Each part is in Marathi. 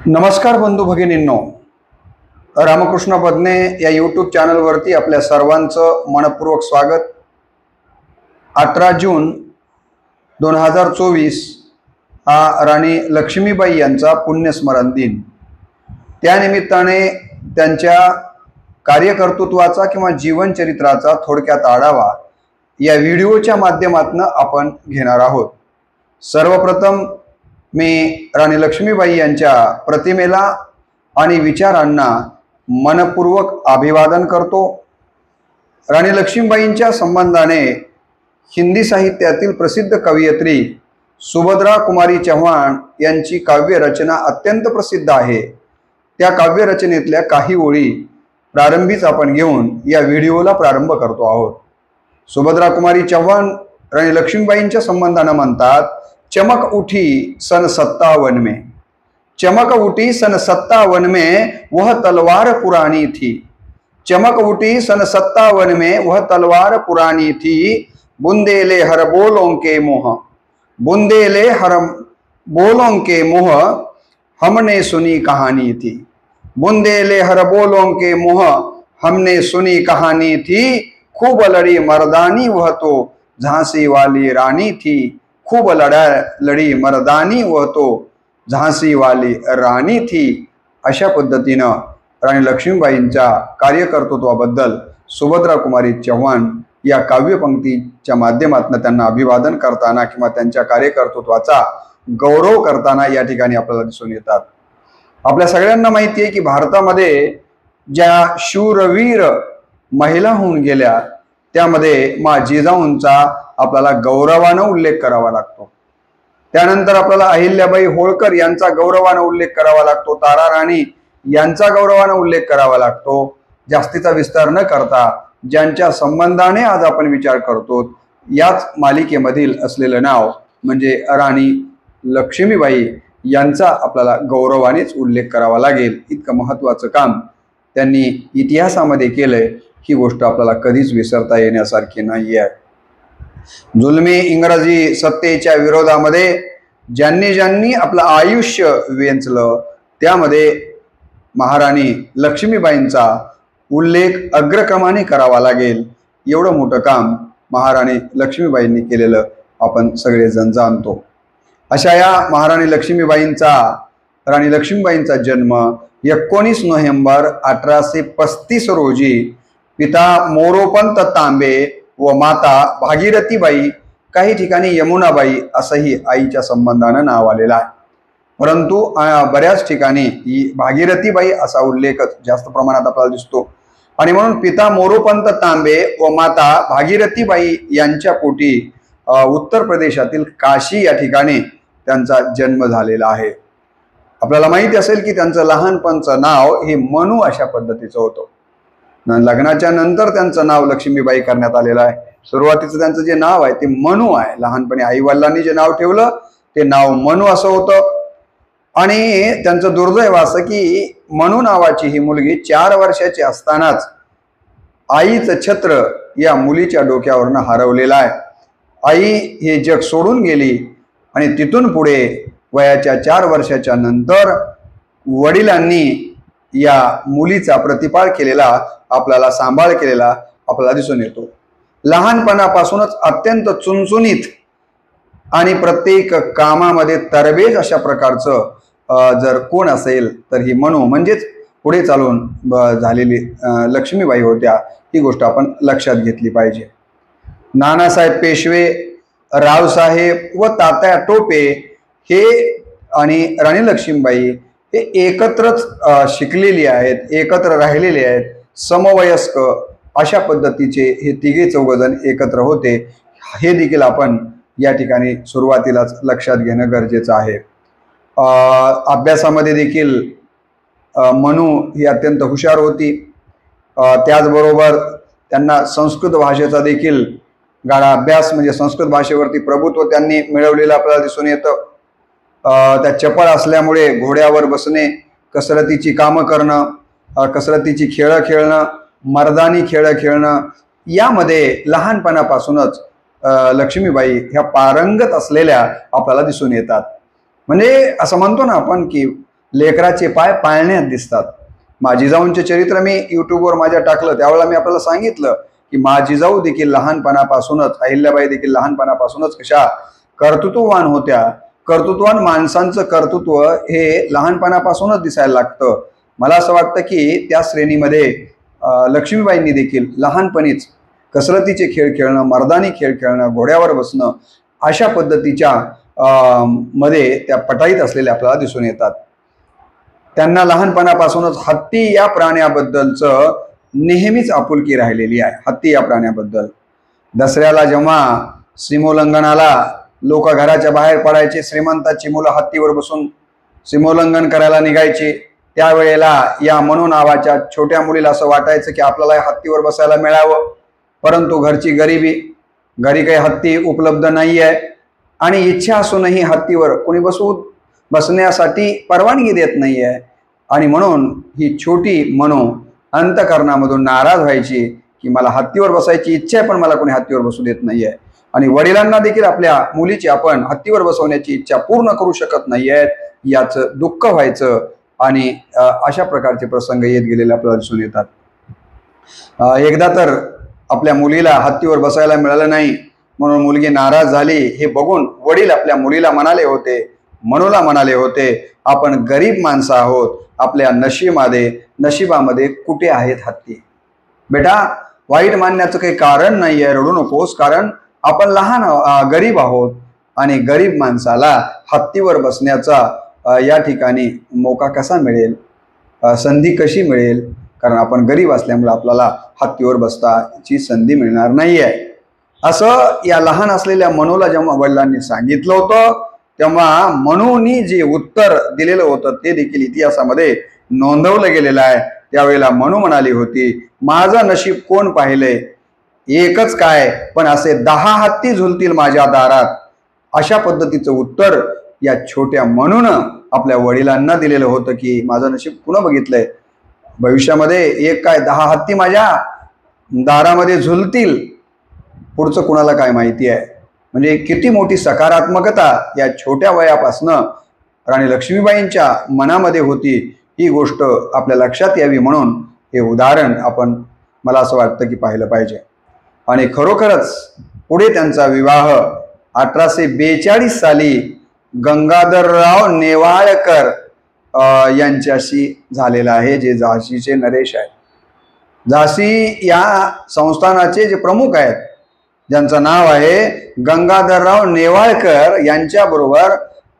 नमस्कार बंधू भगिनींनो, रामकृष्ण बदने या यूट्यूब चॅनलवरती आपल्या सर्वांचं मनपूर्वक स्वागत। 18 जून 2024 हा राणी लक्ष्मीबाई यांचा पुण्यस्मरण दिन। त्यानिमित्ताने त्यांच्या कार्यकर्तृत्वाचा किंवा जीवनचरित्राचा थोडक्यात आढावा या व्हिडिओच्या माध्यमातून आपण घेणार आहोत। सर्वप्रथम मी राणी लक्ष्मीबाई यांच्या प्रतिमेला आणि विचारांना मनपूर्वक अभिवादन करतो। राणी लक्ष्मीबाईंच्या संबंधाने हिंदी साहित्यातील प्रसिद्ध कवयित्री सुभद्रा कुमारी चौहान यांची काव्य रचना अत्यंत प्रसिद्ध आहे। त्या काव्य रचनेतल्या काही ओळी प्रारंभीच आपण घेऊन या व्हिडिओला प्रारंभ करतो आहोत। सुभद्रा कुमारी चौहान राणी लक्ष्मीबाईंच्या संबंधाने म्हणतात, चमक उठी सन 57 में, चमक उठी सन 57 में वह तलवार पुरानी थी, चमक उठी सन 57 में वह तलवार पुरानी थी, बुंदेले हर बोलों के मोह, बुंदेले हर बोलों के मोह हमने सुनी कहानी थी, बुंदेले हर बोलों के मोह हमने सुनी कहानी थी, खूब लड़ी मर्दानी वह तो झांसी वाली रानी थी, खूब लड़ी मर्दानी वह तो झांसी वाली राणी थी। अशा पद्धतीनं राणी लक्ष्मीबाईंच्या कार्यकर्तृत्वाबद्दल सुभद्रा कुमारी चौहान या काव्यपंक्तीच्या माध्यमातून त्यांना अभिवादन करताना किंवा त्यांच्या कार्यकर्तृत्वाचा गौरव करताना या ठिकाणी आपल्याला दिसून येतात। आपल्या सगळ्यांना माहिती आहे की भारतामध्ये ज्या शूरवीर महिला होऊन गेल्या त्यामध्ये मा जिजाऊंचा आपल्याला गौरवाने उल्लेख करावा लागतो। त्यानंतर आपल्याला अहिल्याबाई होळकर यांचा गौरवाने उल्लेख करावा लागतो, तारा राणी यांचा गौरवाने उल्लेख करावा लागतो। जास्तीचा विस्तार न करता ज्यांच्या संबंधाने आज आपण विचार करतो याच मालिकेमधील असलेलं नाव म्हणजे राणी लक्ष्मीबाई यांचा आपल्याला गौरवानेच उल्लेख करावा लागेल। इतकं महत्त्वाचं काम त्यांनी इतिहासामध्ये केलंय, ही गोष्ट आपल्याला कधीच विसरता येण्यासारखी नाही आहे। जुलमी इंग्रजी सत्तेच्या विरोधामध्ये ज्यांनी ज्यांनी आपलं आयुष्य वेचलं त्यामध्ये महाराणी लक्ष्मीबाईंचा उल्लेख अग्रक्रमाने करावा लागेल। एवढं मोठं काम महाराणी लक्ष्मीबाईंनी केलेलं आपण सगळेजण जाणतो। अशा या महाराणी लक्ष्मीबाईंचा जन्म 19 नोव्हेंबर 1835 रोजी पिता मोरोपंत तांबे व माता भागीरथीबाई, काही ठिकाणी यमुनाबाई असंही आईच्या संबंधाने नाव आलेलं आहे, परंतु बऱ्याच ठिकाणी ही भागीरथीबाई असा उल्लेख जास्त प्रमाणात आपल्याला दिसतो। आणि म्हणून पिता मोरोपंत तांबे व माता भागीरथीबाई यांच्या पोटी उत्तर प्रदेशातील काशी या ठिकाणी त्यांचा जन्म झालेला आहे। आपल्याला माहिती असेल की त्यांचं लहानपणचं नाव हे मनू अशा पद्धतीचं होतं। लग्नाच्या नंतर त्यांचं नाव लक्ष्मीबाई करण्यात आलेलं आहे। सुरुवातीचं त्यांचं जे नाव आहे ते मनू आहे। लहानपणी आई वडिलांनी जे नाव ठेवलं ते नाव मनू असं होतं। आणि त्यांचं दुर्दैव असं की मनू नावाची ही मुलगी 4 वर्षाची असतानाच आईचं छत्र या मुलीच्या डोक्यावरनं हरवलेलं आहे। आई हे जग सोडून गेली आणि तिथून पुढे वयाच्या 4 वर्षाच्या नंतर वडिलांनी या मुलीचा प्रतिपाळ केलेला, आपल्याला सांभाळ केलेला आपल्याला दिसून येतो। लहानपणापासूनच अत्यंत चुणचुणीत आणि प्रत्येक कामामध्ये तरबेज अशा प्रकारचं जर कोण असेल तर ही मनू म्हणजेच पुढे चालून झालेली लक्ष्मीबाई होत्या। ही गोष्ट आपण लक्षात घेतली पाहिजे। नानासाहेब पेशवे, रावसाहेब व तात्या टोपे हे आणि राणी लक्ष्मीबाई हे एकत्रच शिकलेली आहेत, एकत्र राहिलेले आहेत, समवयस्क अशा पद्धतीचे हे तिघे चौघजण एकत्र होते। हे देखील आपण या ठिकाणी सुरुवातीलाच लक्षात घेणं गरजेचं आहे। अभ्यासामध्ये देखील मनू ही अत्यंत हुशार होती। त्याचबरोबर त्यांना संस्कृत भाषेचा देखील गाढा अभ्यास म्हणजे संस्कृत भाषेवरती प्रभुत्व त्यांनी मिळवलेलं आपल्याला दिसून येतं। त्या चपळ असल्यामुळे घोड्यावर बसणे, कसरतीची कामं करणं, कसरतीची खेळं खेळणं, मर्दानी खेळं खेळणं यामध्ये लहानपणापासूनच लक्ष्मीबाई ह्या पारंगत असलेल्या आपल्याला दिसून येतात। म्हणजे असं म्हणतो ना आपण की लेकराचे पाय पाळण्यात दिसतात. जिजाऊंचे चरित्र मी युट्यूबवर माझ्या टाकलं, त्यावेळेला मी आपल्याला सांगितलं की जिजाऊ देखील लहानपणापासूनच, अहिल्याबाई देखील लहानपणापासूनच कशा कर्तृत्ववान होत्या. कर्तृत्ववान माणसांचं कर्तृत्व हे लहानपणापासूनच दिसायला लागतं. मला असं वाटतं की त्या श्रेणीमध्ये लक्ष्मीबाईंनी देखील लहानपणीच कसरतीचे खेळ खेळणं, मर्दानी खेळ खेळणं, घोड्यावर बसणं, अशा पद्धतीच्या मध्ये त्या पटाईत असलेल्या आपल्याला दिसून येतात. त्यांना लहानपणापासूनच हत्ती या प्राण्याबद्दलचं नेहमीच आपुलकी राहिलेली आहे. हत्ती या प्राण्याबद्दल दसऱ्याला जेव्हा सीमोल्लंघनाला लोक घराच्या बाहेर पडायचे, श्रीमंताची मुलं हत्तीवर बसून सीमोल्लंघन करायला निघायची, त्यावेळेला या मनू नावाच्या छोट्या मुलीला असं वाटायचं की आपल्याला हत्तीवर बसायला मिळावं, परंतु घरची गरिबी, घरी काही हत्ती उपलब्ध नाही आहे आणि इच्छा असूनही हत्तीवर कोणी बसण्यासाठी परवानगी देत नाही आहे. आणि म्हणून ही छोटी मनू अंतःकरणामधून नाराज व्हायची की मला हत्तीवर बसायची इच्छा आहे, पण मला कोणी हत्तीवर बसू देत नाही आहे. आणि वडिलांना देखील आपल्या मुलीची आपण हत्तीवर बसवण्याची इच्छा पूर्ण करू शकत नाही आहेत, याचं दुःख व्हायचं. आणि अशा प्रकारचे प्रसंग येत गेलेले आपल्याला दिसून येतात. एकदा तर आपल्या मुलीला हत्तीवर बसायला मिळालं नाही म्हणून मुलगी नाराज झाली. हे बघून वडील आपल्या मुलीला म्हणाले होते, आपण गरीब माणसं आहोत, आपल्या नशिबामध्ये कुठे आहेत हत्ती? बेटा, वाईट मानण्याचं काही कारण नाही आहे, रडू नकोस, कारण आपण गरीब आहोत आणि गरीब माणसाला हत्तीवर बसण्याचा या ठिकाणी मौका कसा मिळेल, संधी कशी मिळेल? कारण आपण गरीब असल्यामुळे आपल्याला हत्तीवर बसताची संधी मिळणार नाही आहे. असं या लहान असलेल्या मनूला जेव्हा वडिलांनी सांगितलं होतं, तेव्हा मनूनी जे उत्तर दिलेलं होतं ते देखील इतिहासामध्ये नोंदवलं गेलेलं आहे. त्यावेळेला मनू म्हणाली होती, माझं नशीब कोण पाहिलंय? एकच काय, पण असे 10 हत्ती झुलतील माझ्या दारात. अशा पद्धतीचं उत्तर या छोट्या मनूनं आपल्या वडिलांना दिलेलं होतं की माझं नशीब कुणं बघितलंय? भविष्यामध्ये एक काय 10 हत्ती माझ्या दारामध्ये झुलतील, पुढचं कुणाला काय माहिती आहे? म्हणजे किती मोठी सकारात्मकता या छोट्या वयापासनं राणी लक्ष्मीबाईंच्या मनामध्ये होती, ही गोष्ट आपल्या लक्षात यावी म्हणून हे उदाहरण आपण, मला असं वाटतं की पाहिलं पाहिजे. आणि खरोखरच पुढे त्यांचा विवाह 1842 साली गंगाधरराव नेवाळकर यांच्याशी झालेला आहे, जे झाशीचे नरेश आहेत. झाशी या संस्थानाचे जे प्रमुख आहेत, ज्यांचं नाव आहे गंगाधरराव नेवाळकर, यांच्याबरोबर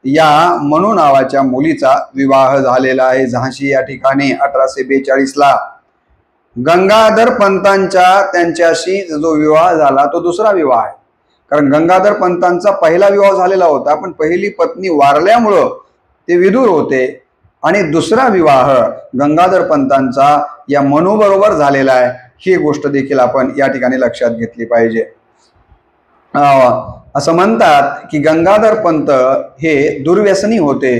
या मनू नावाच्या मुलीचा विवाह झालेला आहे झाशी या ठिकाणी 1842 ला. गंगाधर पंतांच्या त्यांच्याशी जो विवाह झाला तो दुसरा विवाह आहे. कारण गंगाधर पंतांचा पहिला विवाह झालेला होता, पण पहिली पत्नी वारल्यामुळं ते विधूर होते. आणि दुसरा विवाह गंगाधर पंतांचा या मनू बरोबर झालेला आहे, ही गोष्ट देखील आपण या ठिकाणी लक्षात घेतली पाहिजे. असं म्हणतात की गंगाधर पंत हे दुर्व्यसनी होते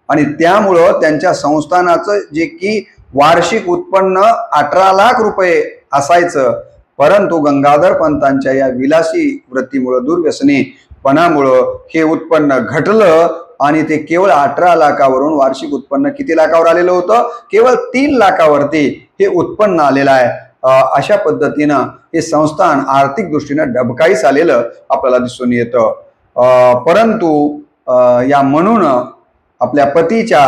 आणि त्यामुळं त्यांच्या संस्थानाचं जे की वार्षिक उत्पन्न 18 लाख रुपये असायचं, परंतु गंगाधर पंतांच्या या विलासी वृत्तीमुळं, दुर्व्यसनीपणामुळं हे उत्पन्न घटलं आणि ते केवळ 18 लाखावरून वार्षिक उत्पन्न किती लाखावर आलेलं होतं? केवळ 3 लाखावरती हे उत्पन्न आलेलं आहे. अशा पद्धतीनं हे संस्थान आर्थिक दृष्टीनं डबकाईस आलेलं आपल्याला दिसून येतं. परंतु या मनून आपल्या पतीच्या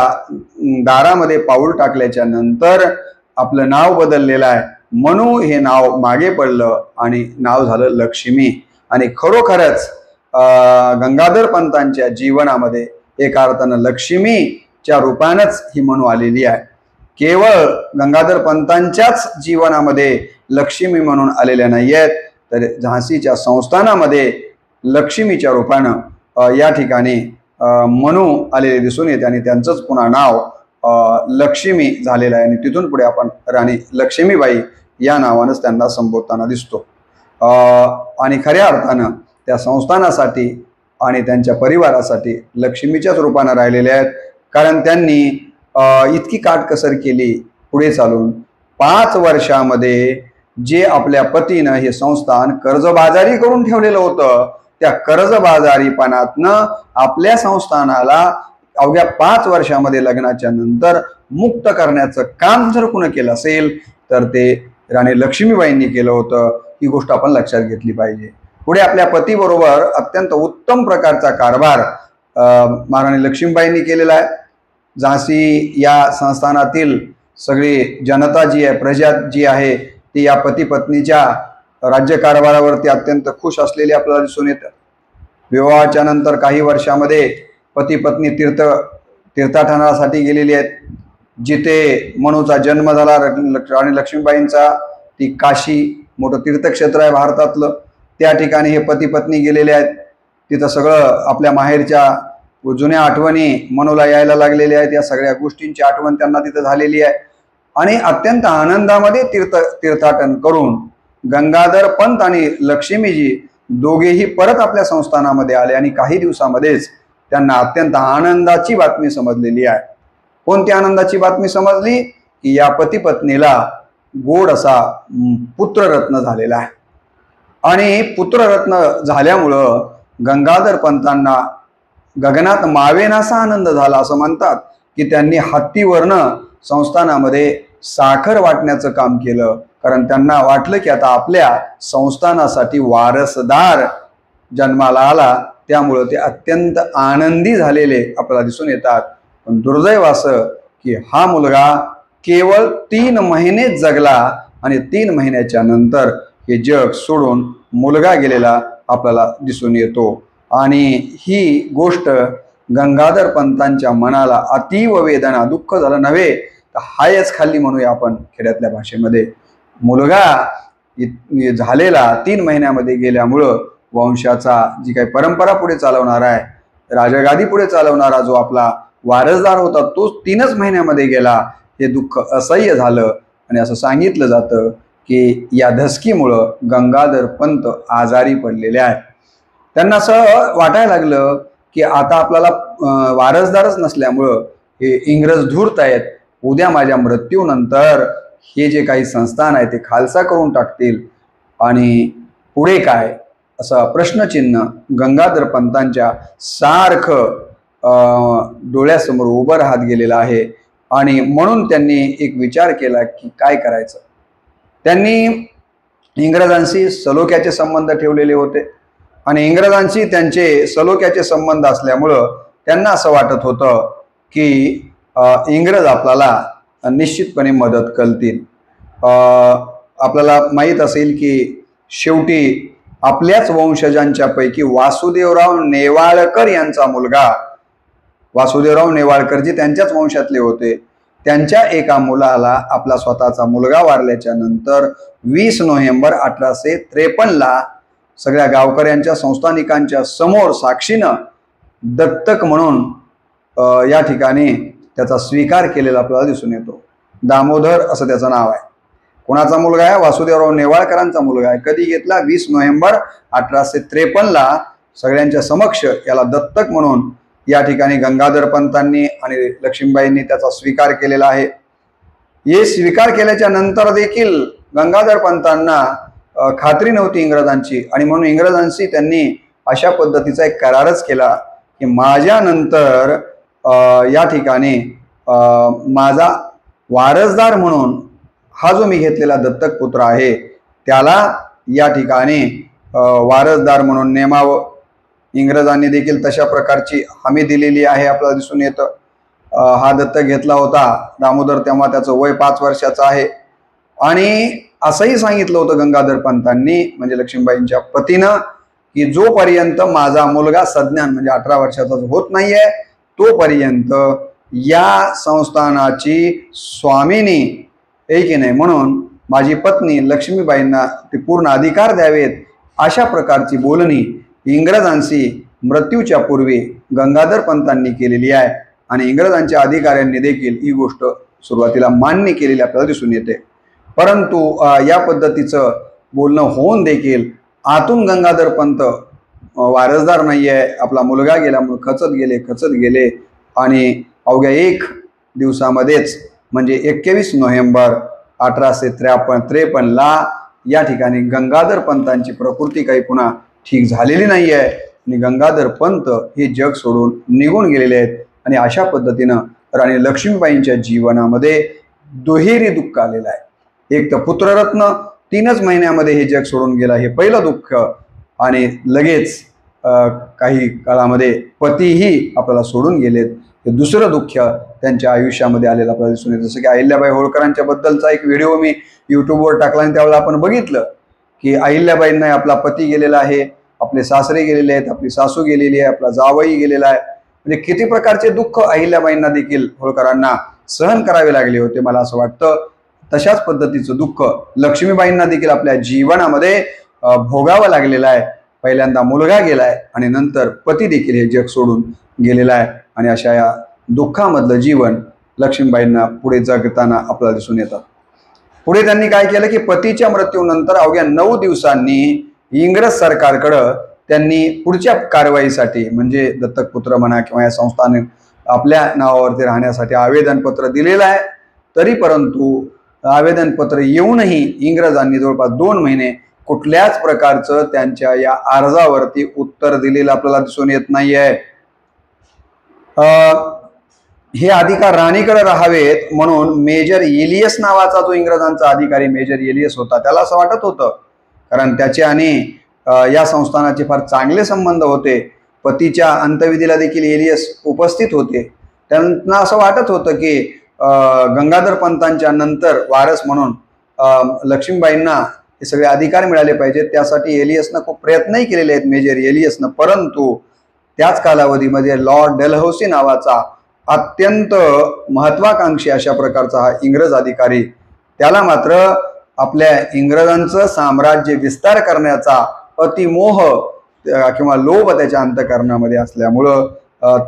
दारामध्ये पाऊल टाकल्याच्या नंतर आपलं नाव बदललेलं आहे. मनू हे नाव मागे पडलं आणि नाव झालं लक्ष्मी. आणि खरोखरच गंगाधर पंतांच्या जीवनामध्ये एका अर्थानं लक्ष्मीच्या रूपानंच ही मनू आलेली आहे. केवळ गंगाधर पंतांच्याच जीवनामध्ये लक्ष्मी म्हणून आलेल्या नाही आहेत, तर झाशीच्या संस्थानामध्ये लक्ष्मीच्या रूपानं या ठिकाणी मनू आलेले दिसून येते आणि त्यांचंच पुन्हा नाव लक्ष्मी झालेलं आहे. आणि तिथून पुढे आपण राणी लक्ष्मीबाई या नावानंच त्यांना संबोधताना दिसतो. आणि खऱ्या अर्थानं त्या संस्थानासाठी आणि त्यांच्या परिवारासाठी लक्ष्मीच्याच रूपानं राहिलेले आहेत. कारण त्यांनी इतकी काटकसर केली पुढे चालून 5 वर्षामध्ये जे आपल्या पतीनं हे संस्थान कर्जबाजारी करून ठेवलेलं होतं, त्या कर्जबाजारीपणातनं आपल्या संस्थानाला अवघ्या 5 वर्षामध्ये लग्नाच्या नंतर मुक्त करण्याचं काम जर कुणी केलं असेल तर ते राणी लक्ष्मीबाईंनी केलं होतं। ही गोष्ट आपण लक्षात घेतली पाहिजे। पुढे आपल्या पतीबरोबर अत्यंत उत्तम प्रकारचा कारभार महाराणी लक्ष्मीबाईंनी केलेला आहे। झाशी या संस्थानातील सगळी जनता जी आहे, प्रजा जी आहे, ती या पती पत्नीच्या राज्यकारभारावरती अत्यंत खुश असलेली आपल्याला दिसून येतं। विवाहाच्या नंतर काही वर्षामध्ये पती पत्नी तीर्थाटनासाठी गेलेली आहेत। जिथे मनूचा जन्म झाला राणी लक्ष्मीबाईंचा, ती काशी मोठं तीर्थक्षेत्र आहे भारतातलं, त्या ठिकाणी हे पती पत्नी गेलेले आहेत। तिथं सगळं आपल्या माहेरच्या जुन्या आठवणी मनूला यायला लागलेल्या आहेत। या सगळ्या गोष्टींची आठवण त्यांना तिथं झालेली आहे आणि अत्यंत आनंदामध्ये तीर्थाटन करून गंगाधर पंत आणि लक्ष्मीजी दोघेही परत आपल्या संस्थानामध्ये आले आणि काही दिवसामध्येच त्यांना अत्यंत आनंदाची बातमी समजलेली आहे। कोणती आनंदाची बातमी समजली की या पती पत्नीला गोड असा पुत्ररत्न झालेला आहे आणि पुत्ररत्न झाल्यामुळं गंगाधर पंतांना गगनात मावेनासा आनंद झाला। असं म्हणतात की त्यांनी हत्तीवरनं संस्थानामध्ये साखर वाटण्याचं काम केलं, कारण त्यांना वाटलं की आता आपल्या संस्थानासाठी वारसदार जन्माला आला, त्यामुळं ते अत्यंत आनंदी झालेले आपल्याला दिसून येतात। पण दुर्दैव असं की हा मुलगा केवळ 3 महिनेच जगला आणि 3 महिन्याच्या नंतर हे जग सोडून मुलगा गेलेला आपल्याला दिसून येतो आणि ही गोष्ट गंगाधर पंतांच्या मनाला अतीव वेदना, दुःख झालं नव्हे तर हायच खाल्ली म्हणूया आपण खेड्यातल्या भाषेमध्ये। मुलगा झालेला 3 महिन्यामध्ये गेल्यामुळं वंशाचा जी काही परंपरा पुढे चालवणारा आहे, राजगादी पुढे चालवणारा जो आपला वारसदार होता, तो 3च महिन्यामध्ये गेला। हे दुःख असह्य झालं आणि असं सांगितलं जातं की या धसकीमुळं गंगाधर पंत आजारी पडलेले आहेत। त्यांना असं वाटायला लागलं की आता आपल्याला वारसदारच नसल्यामुळं हे इंग्रज धूर्त आहेत, उद्या माझ्या मृत्यूनंतर हे जे काही संस्थान आहे ते खालसा करून टाकतील आणि पुढे काय असं प्रश्नचिन्ह गंगाधर पंतांच्या सारखं डोळ्यासमोर उभं राहत गेलेलं आहे आणि म्हणून त्यांनी एक विचार केला की काय करायचं। त्यांनी इंग्रजांशी सलोख्याचे संबंध ठेवलेले होते आणि इंग्रजांशी त्यांचे सलोख्याचे संबंध असल्यामुळं त्यांना असं वाटत होतं की इंग्रज आपल्याला निश्चितपणे मदत करतील। आपल्याला माहीत असेल की शेवटी आपल्याच वंशजांच्या पैकी वासुदेवराव नेवाळकर यांचा मुलगा, वासुदेवराव नेवाळकर जी त्यांच्याच वंशातले होते, त्यांच्या एका मुलाला आपला स्वतःचा मुलगा वारल्याच्या नंतर 20 नोव्हेंबर 1853 सगळ्या गावकऱ्यांच्या संस्थानिकांच्या समोर साक्षीनं दत्तक म्हणून या ठिकाणी त्याचा स्वीकार केलेला आपल्याला दिसून येतो। दामोदर असं त्याचं नाव आहे। कोणाचा मुलगा आहे? वासुदेवराव नेवाळकरांचा मुलगा आहे। कधी घेतला? 20 नोव्हेंबर 1853 सगळ्यांच्या समक्ष याला दत्तक म्हणून या ठिकाणी गंगाधर पंतांनी आणि लक्ष्मीबाईंनी त्याचा स्वीकार केलेला आहे। हे स्वीकार केल्याच्या नंतर देखील गंगाधर पंतांना खात्री नव्हती इंग्रजांची आणि म्हणून इंग्रजांशी त्यांनी अशा पद्धतीचा एक करारच केला की माझ्यानंतर या ठिकाणी माझा वारसदार म्हणून हा जो मी घेतलेला दत्तक पुत्र आहे त्याला या ठिकाणी वारसदार म्हणून नेमावं। इंग्रजांनी देखील तशा प्रकारची हमी दिलेली आहे आपल्याला दिसून येतं। हा दत्तक घेतला होता दामोदर, तेव्हा त्याचं वय 5 वर्षाचं आहे आणि असंही सांगितलं होतं गंगाधर पंतांनी म्हणजे लक्ष्मीबाईंच्या पतीनं की जोपर्यंत माझा मुलगा सज्ञान म्हणजे 18 वर्षाचा होत नाहीये तोपर्यंत या संस्थानाची स्वामिनी आहे की नाही, म्हणून माझी पत्नी लक्ष्मीबाईंना ते पूर्ण अधिकार द्यावेत अशा प्रकारची बोलणी इंग्रजांशी मृत्यूच्या पूर्वी गंगाधर पंतांनी केलेली आहे आणि इंग्रजांच्या अधिकाऱ्यांनी देखील ही गोष्ट सुरुवातीला मान्य केलेली आपल्याला दिसून येते। परंतु या पद्धतीचं बोलणं होऊन देखील आतून गंगाधर पंत वारसदार नाही आहे, आपला मुलगा गेल्यामुळे खचत गेले आणि अवघ्या 1 दिवसामध्येच म्हणजे 21 नोव्हेंबर 1853 या ठिकाणी गंगाधर पंतांची प्रकृती काही पुन्हा ठीक झालेली नाही आहे आणि गंगाधर पंत हे जग सोडून निघून गेलेले आहेत। आणि अशा पद्धतीनं राणी लक्ष्मीबाईंच्या जीवनामध्ये दुहेरी दुःख आलेलं आहे. एक तर पुत्ररत्न 3च महिन्यामध्ये हे जग सोडून गेला, हे पहिलं दुःख, आणि लगेच काही काळामध्ये पतीही आपल्याला सोडून गेलेत, हे दुसरं दुःख त्यांच्या आयुष्यामध्ये आलेलं आपल्याला दिसून येतं. जसं की अहिल्याबाई होळकरांच्या बद्दलचा एक व्हिडिओ मी यूट्यूबवर टाकला आणि त्यावेळेला आपण बघितलं की अहिल्याबाईंना आपला पती गेलेला आहे, आपले सासरे गेलेले आहेत, आपली सासू गेलेली आहे, आपला जावई गेलेला आहे. म्हणजे किती प्रकारचे दुःख अहिल्याबाईंना देखील होळकरांना सहन करावे लागले होते. मला असं वाटतं तशाच पद्धतीचं दुःख लक्ष्मीबाईंना देखील आपल्या जीवनामध्ये भोगावं लागलेलं आहे. पहिल्यांदा मुलगा गेलाय आणि नंतर पती देखील हे जग सोडून गेलेला आहे. आणि अशा या दुःखामधलं जीवन लक्ष्मीबाईंना पुढे जगताना आपल्याला दिसून येतं. पुढे त्यांनी काय केलं की पतीच्या मृत्यूनंतर अवघ्या 9 दिवसांनी इंग्रज सरकारकडं त्यांनी पुढच्या कारवाईसाठी, म्हणजे दत्तक पुत्र म्हणा किंवा या संस्थाने आपल्या नावावरती राहण्यासाठी आवेदनपत्र दिलेलं आहे. तरी परंतु आवेदनपत्र येऊनही इंग्रजांनी जवळपास 2 महिने कुठल्याच प्रकारचं त्यांच्या या अर्जावरती उत्तर दिलेलं आपल्याला दिसून येत नाहीये. हे अधिकार राणीकडे राहावेत म्हणून मेजर एलियस नावाचा जो इंग्रजांचा अधिकारी मेजर एलियस होता, त्याला असं वाटत होतं, कारण त्याचे आणि या संस्थानाचे फार चांगले संबंध होते. पतीच्या अंत्यविधीला देखील एलियस उपस्थित होते. त्यांना असं वाटत होतं की गंगाधर पंतांच्या नंतर वारस म्हणून लक्ष्मीबाईंना हे सगळे अधिकार मिळाले पाहिजेत. त्यासाठी एलियसनं खूप प्रयत्नही केलेले आहेत, मेजर एलियसनं. परंतु त्याच कालावधीमध्ये लॉर्ड डेलहौसी नावाचा अत्यंत महत्वाकांक्षी अशा प्रकारचा हा इंग्रज अधिकारी, त्याला मात्र आपल्या इंग्रजांचं साम्राज्य विस्तार करण्याचा अतिमोह किंवा लोभ त्याच्या अंतःकरणामध्ये असल्यामुळं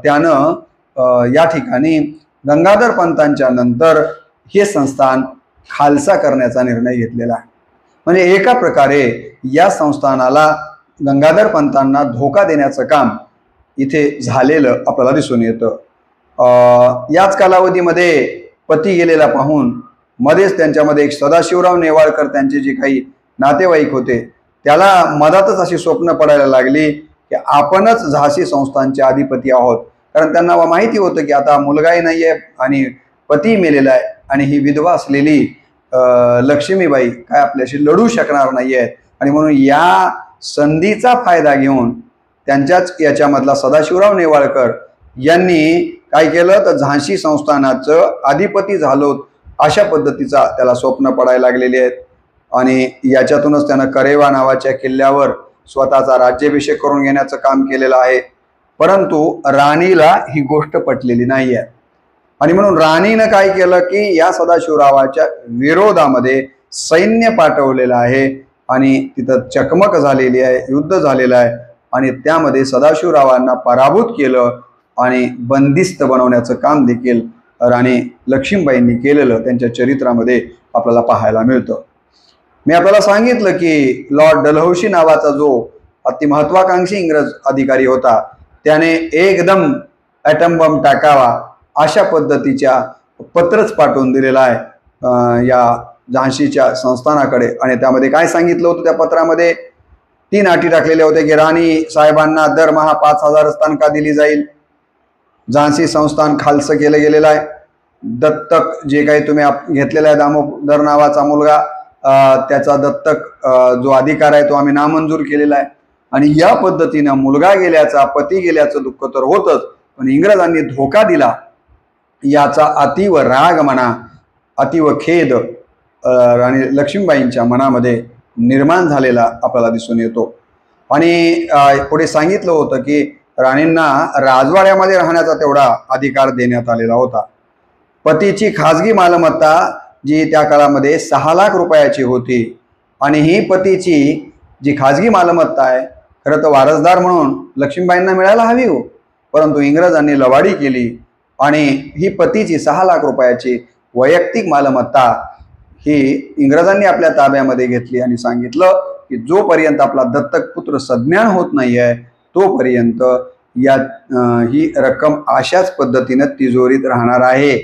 त्यानं या ठिकाणी गंगाधर पंतांच्या नंतर हे संस्थान खालसा करण्याचा निर्णय घेतलेला आहे. म्हणजे एका प्रकारे या संस्थानाला गंगाधर पंतांना धोका देण्याचं काम इथे झालेलं आपल्याला दिसून येतं. याच कालावधीमध्ये पती गेलेला पाहून मध्येच त्यांच्यामध्ये एक सदाशिवराव नेवाळकर, त्यांचे जे काही नातेवाईक होते, त्याला मधातच अशी स्वप्न पडायला लागली की आपणच झाशी संस्थानचे अधिपती आहोत. कारण त्यांना माहिती होतं की आता मुलगाही नाहीये आणि पती मेलेला आहे आणि ही विधवा असलेली लक्ष्मीबाई काय आपल्याशी लढू शकणार नाहीये. आणि म्हणून या संधीचा फायदा घेऊन त्यांच्याच याच्यामधला सदाशिवराव नेवाळकर यांनी काय केलं तर झाशी संस्थानाचं अधिपती झालो अशा पद्धतीचा त्याला स्वप्न पडायला लागलेले आहेत. आणि याच्यातूनच त्यानं करेवा नावाच्या किल्ल्यावर स्वतःचा राज्याभिषेक करून घेण्याचं काम केलेलं आहे. परंतु राणीला ही गोष्ट पटलेली नाही आहे. आणि म्हणून राणीनं काय केलं की या सदाशिवरावाच्या विरोधामध्ये सैन्य पाठवलेलं आहे आणि तिथं चकमक झालेली आहे, युद्ध झालेलं आहे. आणि त्यामध्ये सदाशिवरावांना पराभूत केलं आणि बंदिस्त बनवण्याचं काम देखील राणी लक्ष्मीबाईंनी केलेलं त्यांच्या चरित्रामध्ये आपल्याला पाहायला मिळतं. मी आपल्याला सांगितलं की लॉर्ड डलहौसी नावाचा जो अति महत्वाकांक्षी इंग्रज अधिकारी होता, त्याने एकदम ॲटम बॉम्ब टाकावा अशा पद्धतीच्या पत्रच पाठवून दिलेलं आहे या झाशीच्या संस्थानाकडे. आणि त्यामध्ये काय सांगितलं होतं त्या पत्रामध्ये? 3 अटी टाकलेल्या होत्या की राणी साहेबांना दरमहा 5,000 तनखा दिली जाईल, झाशी संस्थान खालसं केलं गेलेलं आहे, दत्तक जे काही तुम्ही घेतलेला आहे दामोदर नावाचा मुलगा, त्याचा दत्तक जो अधिकार आहे तो आम्ही नामंजूर केलेला आहे. आणि या पद्धतीनं मुलगा गेल्याचा, पती गेल्याचं दुःख तर होतच, पण इंग्रजांनी धोका दिला याचा अतीव राग म्हणा, अतीव खेद राणी लक्ष्मीबाईंच्या मनामध्ये निर्माण झालेला आपल्याला दिसून येतो. आणि पुढे सांगितलं होतं की राणींना राजवाड्यामध्ये राहण्याचा तेवढा अधिकार देण्यात आलेला होता. पतीची खाजगी मालमत्ता जी त्या काळामध्ये 6 लाख रुपयाची होती आणि ही पतीची जी खाजगी मालमत्ता आहे खरं तर वारसदार म्हणून लक्ष्मीबाईंना मिळायला हवी हो, परंतु इंग्रजांनी लवाडी केली आणि ही पतीची 6 लाख रुपयाची वैयक्तिक मालमत्ता ही इंग्रजांनी आपल्या ताब्यामध्ये घेतली आणि सांगितलं की जोपर्यंत आपला दत्तक पुत्र सज्ञान होत नाही आहे तोपर्यंत या ही रक्कम अशाच पद्धतीनं तिजोरीत राहणार आहे.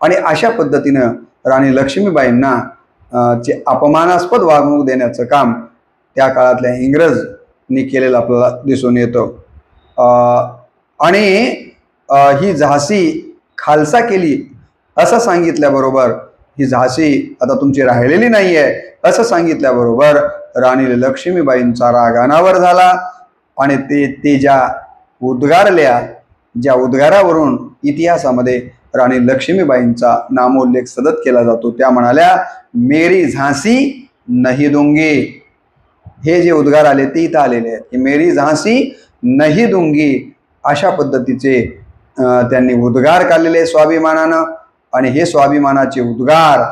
आणि अशा पद्धतीनं राणी लक्ष्मीबाईंना चे अपमानास्पद वागणूक देण्याचं काम त्या काळातल्या इंग्रजनी केलेलं आपल्याला दिसून येतं. आणि ही झाशी खालसा केली असं सांगितल्याबरोबर ही झाशी आता तुमची राहिलेली नाही आहे असं सांगितल्याबरोबर राणी लक्ष्मीबाईंचा राग अनावर झाला आणि ते ज्या उद्गारल्या, ज्या उद्गारावरून इतिहासामध्ये राणी लक्ष्मीबाईंचा नामोल्लेख सतत केला जातो, त्या म्हणाल्या, मेरी झांसी नहीं दूंगी. हे जे उद्गार आले ते इथं आलेले आहेत की मेरी झांसी नहीं दूंगी. अशा पद्धतीचे त्यांनी उद्गार काढलेले स्वाभिमानानं, आणि हे स्वाभिमानाचे उद्गार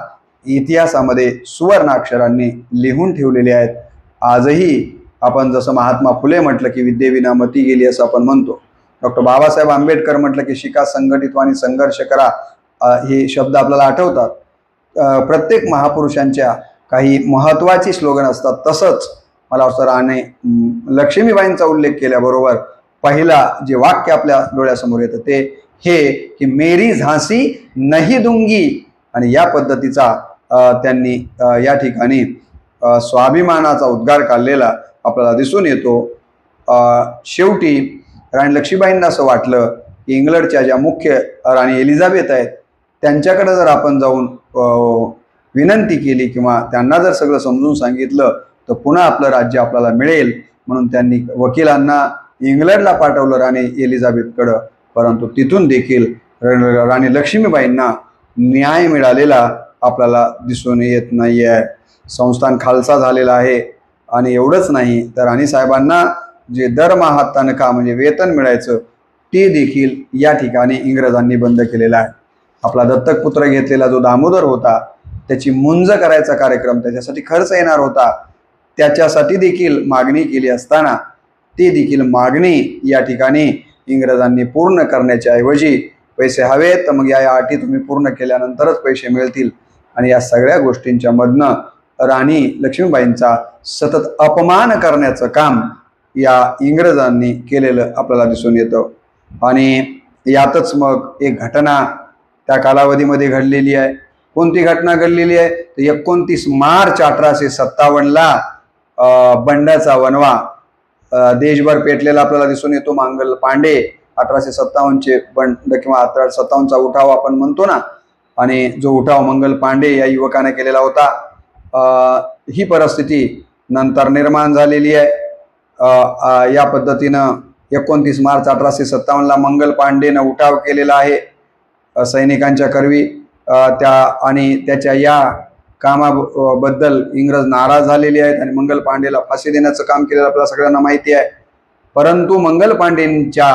इतिहासामध्ये सुवर्णाक्षरांनी लिहून ठेवलेले आहेत. आजही आपण जसं महात्मा फुले म्हटलं की विद्येविना मती गेली असं आपण म्हणतो, डॉक्टर बाबासाहेब आंबेडकर म्हटलं की शिका, संघटित आणि संघर्ष करा, हे शब्द आपल्याला आठवतात. प्रत्येक महापुरुषांच्या काही महत्त्वाची स्लोगन असतात. तसंच मला वाटतं राणी लक्ष्मीबाईंचा उल्लेख केल्याबरोबर पहिला जे वाक्य आपल्या डोळ्यासमोर येतं ते हे की मेरी झांसी नहीं दूंगी. आणि या पद्धतीचा त्यांनी या ठिकाणी स्वाभिमानाचा उद्गार काढलेला आपल्याला दिसून येतो. शेवटी राणी लक्ष्मीबाईंना असं वाटलं की इंग्लंडच्या ज्या मुख्य राणी एलिझाबेथ आहेत त्यांच्याकडे जर आपण जाऊन विनंती केली किंवा त्यांना जर सगळं समजून सांगितलं तर पुन्हा आपलं राज्य आपल्याला मिळेल. म्हणून त्यांनी वकिलांना इंग्लंडला पाठवलं राणी एलिझाबेथकडं, परंतु तिथून देखील राणी लक्ष्मीबाईंना न्याय मिळालेला आपल्याला दिसून येत नाही आहे. संस्थान खालसा झालेला आहे. आणि एवढंच नाही तर राणीसाहेबांना जे दरमहा तनखा म्हणजे वेतन मिळायचं ते देखील या ठिकाणी इंग्रजांनी बंद केलेलं आहे. आपला दत्तक पुत्र घेतलेला जो दामोदर होता त्याची मुंज करायचा कार्यक्रम, त्याच्यासाठी खर्च येणार होता, त्याच्यासाठी देखील मागणी केली असताना ती देखील मागणी या ठिकाणी इंग्रजांनी पूर्ण करण्याच्या ऐवजी पैसे हवेत तर मग या अटी तुम्ही पूर्ण केल्यानंतरच पैसे मिळतील. आणि या सगळ्या गोष्टींच्या मधनं राणी लक्ष्मीबाईंचा सतत अपमान करण्याचं काम या इंग्रजांनी केलेलं आपल्याला दिसून येतं. आणि यातच मग एक घटना त्या कालावधीमध्ये घडलेली आहे. कोणती घटना घडलेली आहे तर 29 मार्च 1857ला बंडाचा वनवा देशभर पेटलेला आपल्याला दिसून येतो. मंगल पांडे 1857चे बंड किंवा 1857चा उठाव आपण म्हणतो ना, आणि जो उठाव मंगल पांडे या युवकाने केलेला होता, ही परिस्थिती नंतर निर्माण झालेली आहे. या पद्धतीनं 29 मार्च 1857ला मंगल पांडेनं उठाव केलेला आहे सैनिकांच्या करवी. आणि त्याच्या या कामाबद्दल इंग्रज नाराज झालेले आहेत आणि मंगल पांडेला फाशी देण्याचं काम केलेलं आपल्याला सगळ्यांना माहिती आहे. परंतु मंगल पांडेंच्या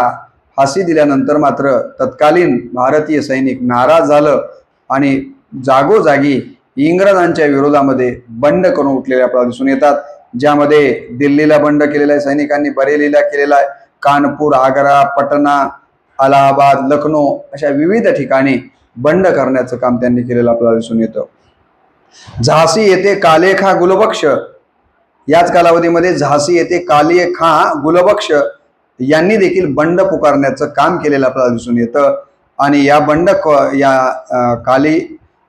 फाशी दिल्यानंतर मात्र तत्कालीन भारतीय सैनिक नाराज झालं आणि जागोजागी इंग्रजांच्या विरोधामध्ये बंड करून उठलेले आपल्याला दिसून येतात. ज्यामध्ये दिल्लीला बंड केलेला आहे सैनिकांनी, बरेलीला केलेला आहे, कानपूर, आग्रा, पटना, अलाहाबाद, लखनौ अशा विविध ठिकाणी बंड करण्याचं काम त्यांनी केलेलं आपल्याला दिसून येतं. झाशी येथे कालेखा गुलबक्ष, याच कालावधीमध्ये झाशी येथे कालेखा गुलबक्ष यांनी देखील बंड पुकारण्याचं काम केलेलं आपल्याला दिसून येतं. आणि या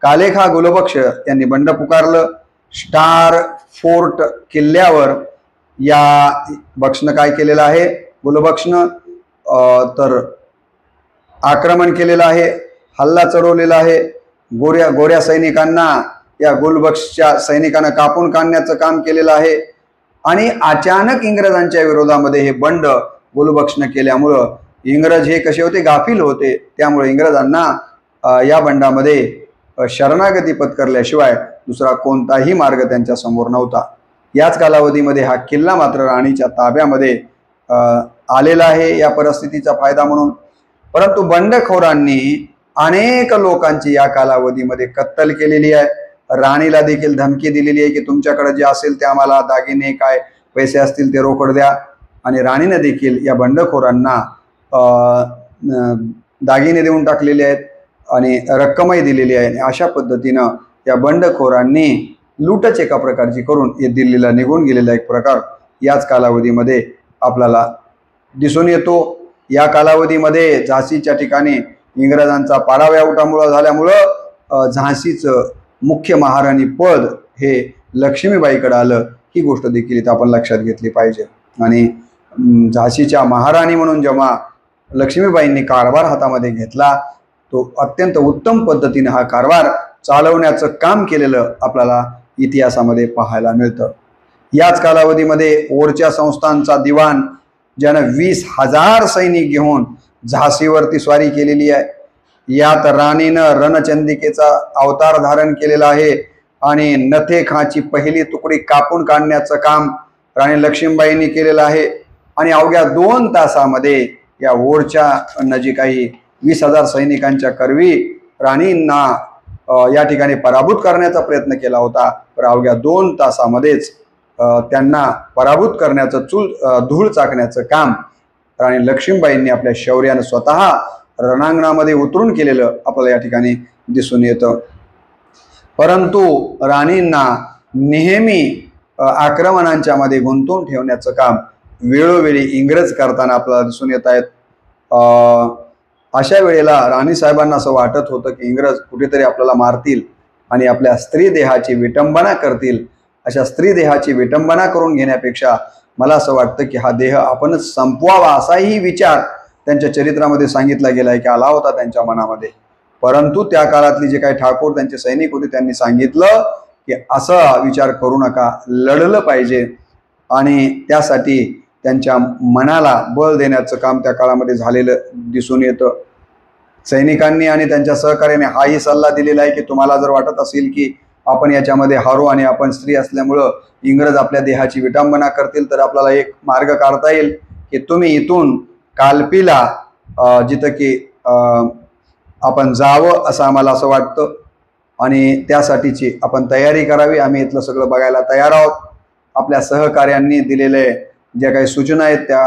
कालेखा गुलबक्ष यांनी बंड पुकारलं. स्टार फोर्ट किल्ल्यावर या बक्षनं काय केलेलं आहे, गुलबक्षनं तर आक्रमण केलेलं आहे, हल्ला चढवलेला आहे. गोऱ्या सैनिकांना या गुलबक्षच्या सैनिकांना कापून काढण्याचं काम केलेलं आहे. आणि अचानक इंग्रजांच्या विरोधामध्ये हे बंड गुलबक्षनं केल्यामुळं इंग्रज हे कसे होते, गाफील होते. त्यामुळे इंग्रजांना या बंडामध्ये शरणागती पत्करल्याशिवाय दुसरा कोणताही मार्ग त्यांच्या समोर नव्हता. याच कालावधीमध्ये हा किल्ला मात्र राणीच्या ताब्यामध्ये आलेला आहे या परिस्थितीचा फायदा म्हणून. परंतु बंडखोरांनी अनेक लोकांची या कालावधीमध्ये कत्तल केलेली आहे. राणीला देखील धमकी दिलेली आहे की तुमच्याकडे जे असेल ते आम्हाला, दागिने काय पैसे असतील ते रोकड द्या. आणि राणीने देखील या बंडखोरांना दागिने देऊन टाकलेले आहेत आणि रक्कमही दिलेली आहे. अशा पद्धतीनं या बंडखोरांनी लूटच एका प्रकारची करून हे दिल्लीला निघून गेलेला एक प्रकार याच कालावधीमध्ये आपल्याला दिसून येतो. या कालावधीमध्ये झाशीच्या ठिकाणी इंग्रजांचा पाडाव्या उठामुळं झाल्यामुळं झाशीचं मुख्य महाराणी पद हे लक्ष्मीबाईकडे आलं. ही गोष्ट देखील इथं आपण लक्षात घेतली पाहिजे. आणि झाशीच्या महाराणी म्हणून जेव्हा लक्ष्मीबाईंनी कारभार हातामध्ये घेतला तो अत्यंत उत्तम पद्धतीने हा कारभार चालवण्याचं काम केलेलं आपल्याला इतिहासामध्ये पाहायला मिळतं। याच कालावधीमध्ये ओरच्या संस्थांचा दिवाण ज्यानं 20,000 सैनिक घेऊन झाशीवरती स्वारी केलेली आहे। यात राणीनं रणचंडिकेचा अवतार धारण केलेला आहे आणि नथे खांची पहिली तुकडी कापून काढण्याचं काम राणी लक्ष्मीबाईंनी केलेलं आहे। आणि अवघ्या 2 तासामध्ये या ओरच्या नजीकही 20,000 सैनिकांच्या करवी राणींना या ठिकाणी पराभूत करण्याचा प्रयत्न केला होता, पण अवघ्या 2 तासामध्येच त्यांना पराभूत करण्याचं धूळ चाकण्याचं काम राणी लक्ष्मीबाईंनी आपल्या शौर्यानं स्वतः रणांगणामध्ये उतरून केलेलं आपल्याला या ठिकाणी दिसून येतं। परंतु राणींना नेहमी आक्रमणांच्या मध्ये गुंतवून ठेवण्याचं काम वेळोवेळी इंग्रज करताना आपल्याला दिसून येत आहेत। अशा वेळेला राणी साहेबांना असं वाटत होतं की इंग्रज कुठेतरी आपल्याला मारतील आणि आपल्या स्त्री देहाची विटंबना करतील। अशा स्त्री देहाची विटंबना करून घेण्यापेक्षा मला असं वाटतं की हा देह आपणच संपवावा असाही विचार त्यांच्या चरित्रामध्ये सांगितला गेला आहे की आला होता त्यांच्या मनामध्ये। परंतु त्या काळातली जे काही ठाकूर त्यांचे सैनिक होते त्यांनी सांगितलं की असा विचार करू नका, लढलं पाहिजे आणि त्यासाठी त्यांच्या मनाला बळ देण्याचं काम त्या काळामध्ये झालेलं दिसून येतं। सैनिकांनी आणि त्यांच्या सहकार्याने हाही सल्ला दिलेला आहे की तुम्हाला जर वाटत असेल की आपण याच्यामध्ये हारू आणि आपण स्त्री असल्यामुळं इंग्रज आपल्या देहाची विटंबना करतील तर आपल्याला एक मार्ग काढता येईल की तुम्ही इथून कालपीला जिथं की आपण जावं असं आम्हाला असं वाटतं आणि त्यासाठीची आपण तयारी करावी। आम्ही इथलं सगळं बघायला तयार आहोत। आपल्या सहकार्यांनी दिलेले ज्या काही सूचना आहेत त्या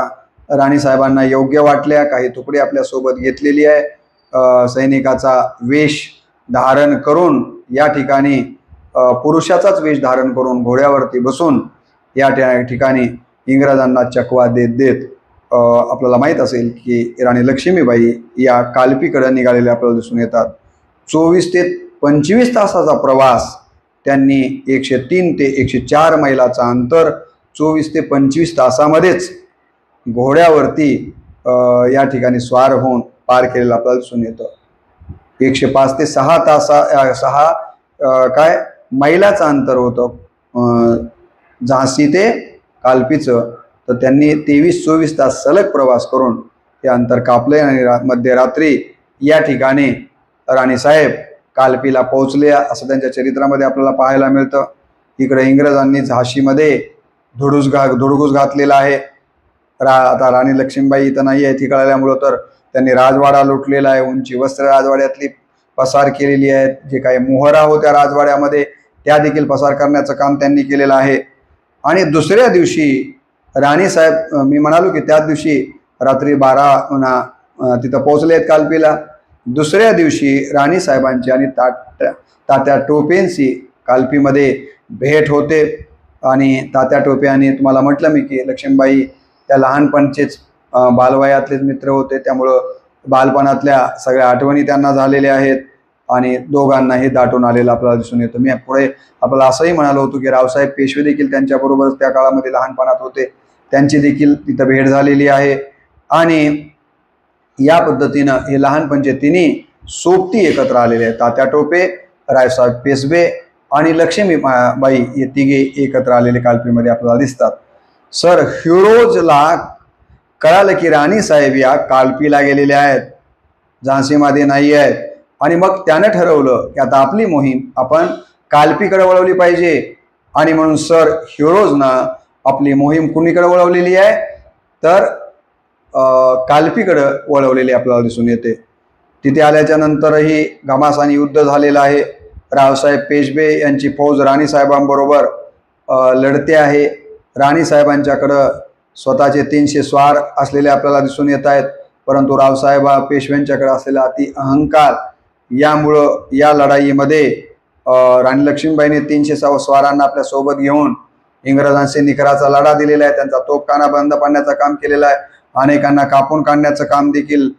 राणी साहेबांना योग्य वाटल्या। काही तुकडी आपल्या सोबत घेतलेली आहे। सैनिकाचा वेश धारण करून या ठिकाणी पुरुषाचाच वेश धारण करून घोड्यावरती बसून या ठिकाणी इंग्रजांना चकवा देत देत आपल्याला माहीत असेल की राणी लक्ष्मीबाई या कालपीकडे निघालेले आपल्याला दिसून येतात। 24 ते 25 तासाचा प्रवास त्यांनी 103 ते 104 मैलाचा अंतर 24 ते 25 तासामध्येच घोड्यावरती या ठिकाणी स्वार होऊन पार केलेलं आपल्याला दिसून येतं। 105 ते 6 मैलाचं अंतर होतं झाशी ते कालपीचं, तर त्यांनी 23-24 तास सलग प्रवास करून हे अंतर कापले आणि मध्यरात्री या ठिकाणी राणीसाहेब कालपीला पोहोचले असं त्यांच्या चरित्रामध्ये आपल्याला पाहायला मिळतं। इकडे इंग्रजांनी झाशीमध्ये धुडगूस घातलेला आहे। आता राणी लक्ष्मीबाई इथं नाही आहे, ती कळल्यामुळं तर त्यांनी राजवाडा लुटलेला आहे। उंची वस्त्र राजवाड्यातली पसार केलेली आहेत। जे काही मोहरा होत्या राजवाड्यामध्ये त्या देखील पसार करण्याचं काम त्यांनी केलेलं आहे। आणि दुसऱ्या दिवशी राणी साहेब मी म्हणालो की त्याच दिवशी रात्री 12 तिथं पोहोचले आहेत कालपीला। दुसऱ्या दिवशी राणी साहेबांची आणि तात्या टोपेंची कालपीमध्ये भेट होते आणि तात्या टोपे आणि तुम्हाला म्हटलं मी की लक्ष्मीबाई त्या लहानपणचेच बालवयातलेच मित्र होते, त्यामुळं बालपणातल्या सगळ्या आठवणी त्यांना झालेल्या आहेत आणि दोघांनाही दाटून आलेलं आपल्याला दिसून येतं। मी पुढे आपल्याला असंही म्हणालो होतो की रावसाहेब पेशवे देखील त्यांच्याबरोबरच त्या काळामध्ये लहानपणात होते, त्यांची देखील तिथं भेट झालेली आहे। आणि या पद्धतीनं हे लहानपणचे तिन्ही सोबती एकत्र आलेले आहेत। तात्या टोपे, रावसाहेब पेशवे आणि लक्ष्मीबाई हे तिघे एकत्र आलेले कालपीमध्ये आपल्याला दिसतात। सर हिरोजला कळालं की राणी साहेब या कालपीला गेलेल्या आहेत, झाशीमध्ये नाही आहेत आणि मग त्यानं ठरवलं की आता आपली मोहीम आपण कालपीकडे वळवली पाहिजे। आणि म्हणून सर हिरोजनं आपली मोहीम कुणीकडे वळवलेली आहे तर कालपीकडे वळवलेली आपल्याला दिसून येते। तिथे आल्याच्या नंतरही घमासाने युद्ध झालेलं आहे। रावसाहेब पेशवे यांची फौज राणी साहेबांबरोबर लढते आहे। राणी साहेबांच्याकडं स्वतःचे 300 स्वार असलेले आपल्याला दिसून येत आहेत, परंतु रावसाहेब पेशव्यांच्याकडे असलेला अति अहंकार यामुळं या लढाईमध्ये राणी लक्ष्मीबाईंनी 300 स्वारांना आपल्या सोबत घेऊन इंग्रजांशी निकराचा लढा दिलेला आहे। त्यांचा तोफखाना बंद पाडण्याचं काम केलेलं आहे। अनेकांना कापून काढण्याचं काम देखील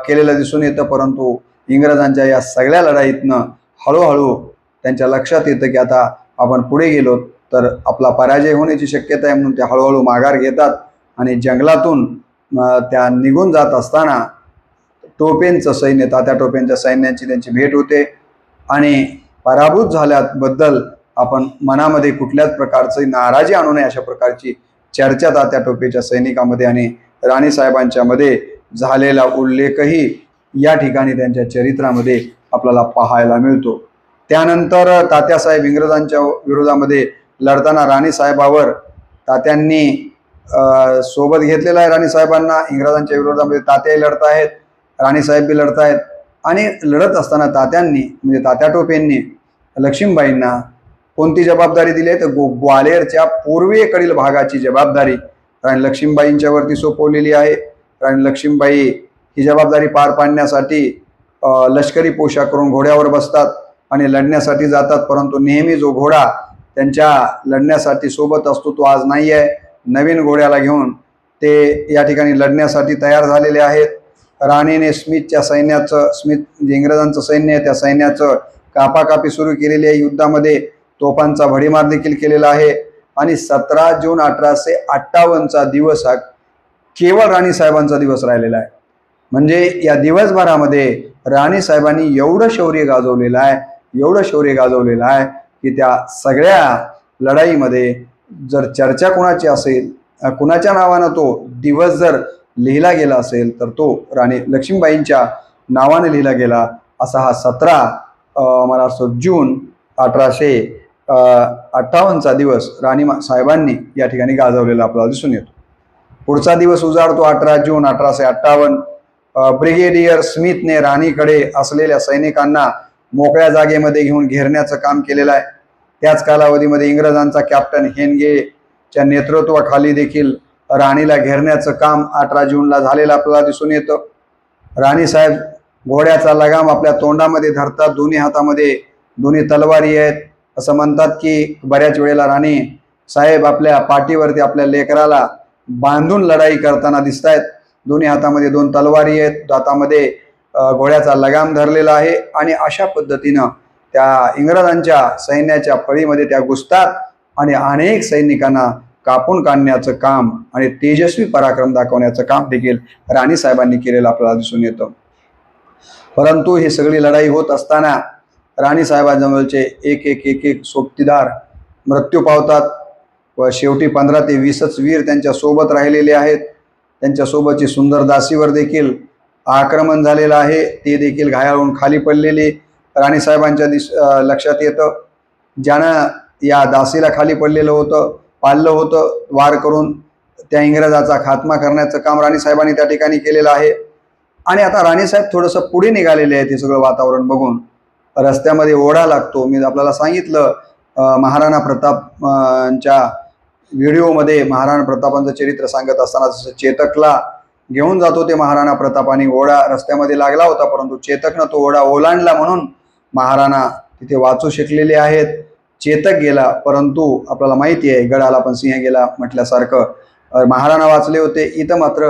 केलेलं दिसून येतं। परंतु इंग्रजांच्या या सगळ्या लढाईतनं हळूहळू त्यांच्या लक्षात येतं की आता आपण पुढे गेलो तर आपला पराजय होण्याची शक्यता आहे, म्हणून ते हळूहळू माघार घेतात आणि जंगलातून त्या निघून जात असताना टोपेंचं सैन्य, तात्या टोपेंच्या सैन्याची त्यांची भेट होते आणि पराभूत झाल्याबद्दल आपण मनामध्ये कुठल्याच प्रकारची नाराजी आणू नये अशा प्रकारची चर्चा तात्या टोपेच्या सैनिकामध्ये आणि राणी साहेबांच्या मध्ये झालेला उल्लेखही या ठिकाणी त्यांच्या चरित्रामध्ये आपल्याला पाहायला मिळतो। त्यानंतर तात्यासाहेब इंग्रजांच्या विरोधामध्ये लढताना राणी साहेबावर तात्यांनी सोबत घेतलेला आहे। राणी साहेबांना इंग्रजांच्या विरोधामध्ये तात्याही लढत आहेत, राणी साहेब बी लढत आहेत आणि लढत असताना तात्यांनी म्हणजे तात्या टोपेंनी लक्ष्मीबाईंना कोणती जबाबदारी दिली आहे तर ग्वाल्हेरच्या पूर्वेकडील भागाची जबाबदारी राणी लक्ष्मीबाईंच्यावरती सोपवलेली आहे। राणी लक्ष्मीबाई ही जबाबदारी पार पाडण्यासाठी लष्करी पोशाख करून घोड्यावर बसतात आणि लढण्यासाठी जातात, परंतु नेहमी जो घोडा त्यांच्या लढण्यासाठी सोबत असतो तो आज नाही आहे। नवीन घोड्याला घेऊन ते या ठिकाणी लढण्यासाठी तयार झालेले आहेत। राणीने स्मिथच्या सैन्याचं, स्मिथ जे इंग्रजांचं सैन्य आहे त्या सैन्याचं कापाकापी सुरू केलेली आहे। युद्धामध्ये तोफांचा भडीमार देखील केलेला आहे आणि 17 जून 1858चा दिवस हा केवळ राणी साहेबांचा दिवस राहिलेला आहे। म्हणजे या दिवसभरामध्ये राणी साहेबांनी एवढं शौर्य गाजवलेलं आहे, एवढं शौर्य गाजवलेलं आहे की त्या सगळ्या लढाईमध्ये जर चर्चा कोणाची असेल, कुणाच्या नावानं तो दिवस जर लिहिला गेला असेल तर तो राणी लक्ष्मीबाईंच्या नावाने लिहिला गेला असा हा 17 मला असं जून 1858चा दिवस राणी साहेबांनी या ठिकाणी गाजवलेला आपल्याला दिसून येतो। पुढचा दिवस उजाडतो 18 जून 1858। ब्रिगेडियर स्मिथने राणीकडे असलेल्या सैनिकांना मोकळ्या जागेमध्ये घेऊन घेरण्याचं काम केलेलं आहे। त्याच कालावधीमध्ये इंग्रजांचा कॅप्टन हेनगेच्या नेतृत्वाखाली देखील राणीला घेरण्याचं काम 18 जूनला झालेलं आपल्याला दिसून येतं। राणी साहेब घोड्याचा लगाम आपल्या तोंडामध्ये धरतात, दोन्ही हातामध्ये दोन्ही तलवारी आहेत। असं म्हणतात की बऱ्याच वेळेला राणी साहेब आपल्या पाठीवरती आपल्या लेकराला बांधून लढाई करताना दिसत आहेत। दोन्ही हातामध्ये 2 तलवारी आहेत, हातामध्ये घोड्याचा लगाम धरलेला आहे आणि अशा पद्धतीनं त्या इंग्रजांच्या सैन्याच्या फळीमध्ये त्या घुसतात आणि अनेक सैनिकांना कापून काढण्याचं काम आणि तेजस्वी पराक्रम दाखवण्याचं काम देखील राणी साहेबांनी केलेलं आपल्याला दिसून येतं। परंतु ही सगळी लढाई होत असताना राणी साहेबांजवळचे एक सोबतीदार मृत्यू पावतात व शेवटी 15 ते 20 वीर त्यांच्या सोबत राहिलेले आहेत। त्यांच्यासोबतची सुंदर दासीवर देखील आक्रमण झालेलं आहे, ते देखील घायाळ होऊन खाली पडलेले राणी साहेबांच्या लक्षात येतं। ज्यानं या दासीला खाली पाडलं होतं वार करून त्या इंग्रजाचा खात्मा करण्याचं काम राणी साहेबांनी त्या ठिकाणी केलेलं आहे। आणि आता राणी साहेब थोडंसं पुढे निघालेले आहेत हे सगळं वातावरण बघून। रस्त्यामध्ये ओढा लागतो, मी आपल्याला सांगितलं महाराणा प्रतापच्या व्हिडिओमध्ये महाराणा प्रतापांचं चरित्र सांगत असताना जसं चेतकला घेऊन जातो ते महाराणा प्रताप आणि ओढा रस्त्यामध्ये लागला होता, परंतु चेतकनं तो ओढा ओलांडला म्हणून महाराणा तिथे वाचू शकलेले आहेत। चेतक गेला परंतु आपल्याला माहिती आहे गडाला पण सिंह गेला म्हटल्यासारखं महाराणा वाचले होते। इथं मात्र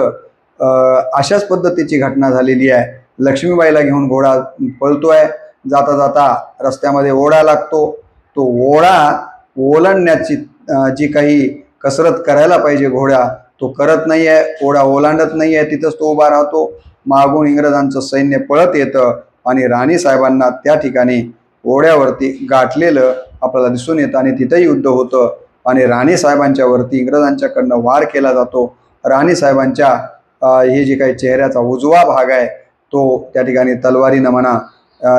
अशाच पद्धतीची घटना झालेली आहे। लक्ष्मीबाईला घेऊन घोडा पळतोय, जाता जाता रस्त्यामध्ये ओढा लागतो, तो ओढा ओलांडण्याची जी काही कसरत करायला पाहिजे घोडा तो करत नाही आहे, ओढा ओलांडत नाही आहे, तिथंच तो उभा राहतो। मागून इंग्रजांचं सैन्य पळत येतं आणि राणी साहेबांना त्या ठिकाणी ओढ्यावरती गाठलेलं आपल्याला दिसून येतं आणि तिथं युद्ध होतं आणि राणी साहेबांच्या वरती इंग्रजांच्याकडनं वार केला जातो। राणी साहेबांच्या हे जे काही चेहऱ्याचा उजवा भाग आहे तो त्या ठिकाणी तलवारीनं म्हणा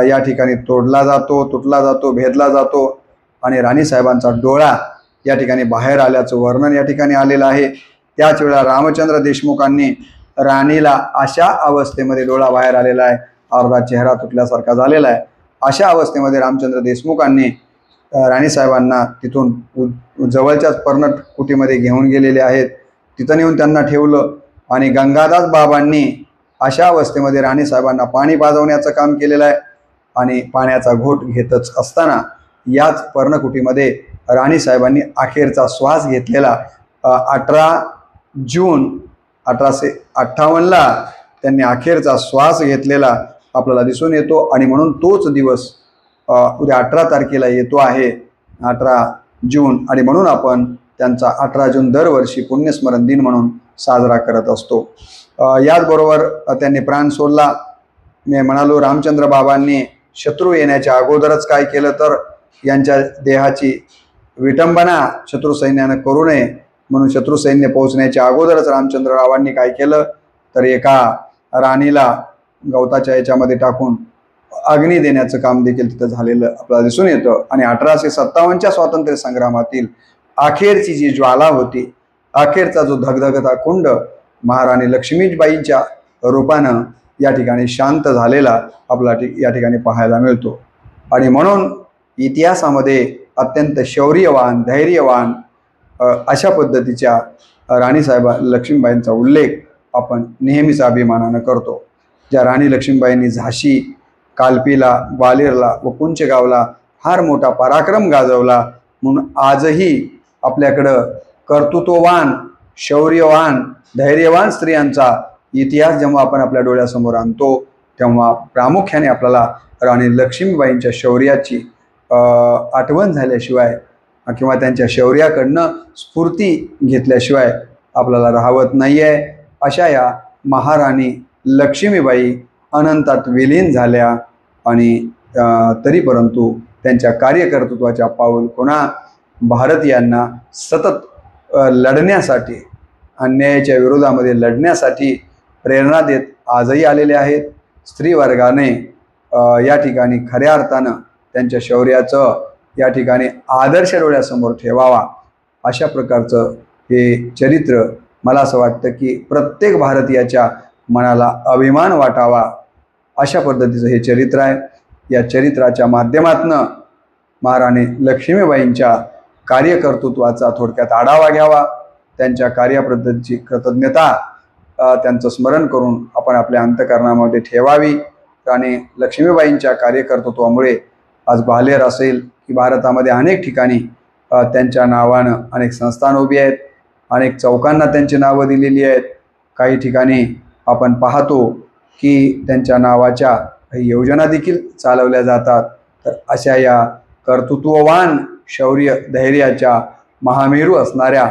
या ठिकाणी तोडला जातो, तुटला जातो, भेदला जातो आणि राणी साहेबांचा डोळा या ठिकाणी बाहेर आल्याचं वर्णन या ठिकाणी आलेलं आहे। त्याच वेळेला रामचंद्र देशमुखांनी राणीला अशा अवस्थेमध्ये डोळा बाहेर आलेला आहे, अर्धा चेहरा तुटल्यासारखा झालेला आहे, अशा अवस्थेमध्ये रामचंद्र देशमुखांनी राणी साहेबांना तिथून जवळच्याच पर्णट कुटीमध्ये घेऊन गेलेले आहेत। तिथं नेऊन त्यांना ठेवलं आणि गंगादास बाबांनी अशा अवस्थेमध्ये राणी साहेबांना पाणी पाजवण्याचं काम केलेलं आहे आणि पाण्याचा घोट घेतच असताना याच पर्णकुटीमध्ये राणी साहेबांनी अखेरचा श्वास घेतलेला 18 जून 1858ला त्यांनी अखेरचा श्वास घेतलेला आपल्याला दिसून येतो आणि म्हणून तोच दिवस उद्या 18 तारखेला येतो आहे 18 जून आणि म्हणून आपण त्यांचा 18 जून दरवर्षी पुण्यस्मरण दिन म्हणून साजरा करत असतो। याचबरोबर त्यांनी प्राण सोडला। मी म्हणालो रामचंद्र बाबांनी शत्रू येण्याच्या अगोदरच काय केलं तर यांच्या देहाची विटंबना शत्रू सैन्यानं करू नये म्हणून शत्रू सैन्य पोहोचण्याच्या अगोदरच रामचंद्ररावांनी काय केलं तर एका राणीला गवताच्या याच्यामध्ये टाकून अग्नी देण्याचं काम देखील तिथं झालेलं आपल्याला दिसून येतं। आणि 1857च्या स्वातंत्र्य संग्रामातील अखेरची जी ज्वाला होती, अखेरचा जो धगधगता कुंड महाराणी लक्ष्मीबाईंच्या रूपानं या ठिकाणी शांत झालेला आपल्याला या ठिकाणी पाहायला मिळतो। आणि म्हणून इतिहासामध्ये अत्यंत शौर्यवान, धैर्यवान अशा पद्धतीच्या राणीसाहेब लक्ष्मीबाईंचा उल्लेख आपण नेहमीच अभिमानानं करतो। ज्या राणी लक्ष्मीबाईंनी झाशी, कालपीला, ग्वाल्हेरला व कुंचगावला फार मोठा पराक्रम गाजवला म्हणून आजही आपल्याकडं कर्तृत्ववान, शौर्यवान, धैर्यवान स्त्रियांचा इतिहास जेव्हा आपण आपल्या डोळ्यासमोर आणतो तेव्हा प्रामुख्याने आपल्याला राणी लक्ष्मीबाईंच्या शौर्याची आठवण झाल्याशिवाय किंवा त्यांच्या शौर्याकडनं स्फूर्ती घेतल्याशिवाय आपल्याला राहवत नाही आहे। अशा या महाराणी लक्ष्मीबाई अनंतात विलीन झाल्या आणि तरी परंतु त्यांच्या कार्यकर्तृत्वाच्या पाऊल पुन्हा भारतीयांना सतत लढण्यासाठी, अन्यायाच्या विरोधामध्ये लढण्यासाठी प्रेरणा देत आजही आलेले आहेत। स्त्रीवर्गाने या ठिकाणी खऱ्या अर्थानं त्यांच्या शौर्याचं या ठिकाणी आदर्श डोळ्यासमोर ठेवावा अशा प्रकारचं हे चरित्र मला असं वाटतं की प्रत्येक भारतीयाच्या मनाला अभिमान वाटावा अशा पद्धतीचं हे चरित्र आहे। या चरित्राच्या माध्यमातून महाराणी लक्ष्मीबाईंच्या कार्यकर्तृत्वाचा थोडक्यात आढावा घ्यावा, त्यांच्या कार्यपद्धतीची कृतज्ञता त्यांचं स्मरण करून आपण आपल्या अंतःकरणामध्ये ठेवावी। राणी लक्ष्मीबाईंच्या कार्यकर्तृत्वामुळे आज ग्वाल्हेर असेल की भारतामध्ये अनेक ठिकाणी त्यांच्या नावानं अनेक संस्थान उभी आहेत, अनेक चौकांना त्यांची नावं दिलेली आहेत। काही ठिकाणी आपण पाहतो की त्यांच्या नावाच्या काही योजना देखील चालवल्या जातात। तर अशा या कर्तृत्ववान, शौर्य, धैर्याच्या महामेरू असणाऱ्या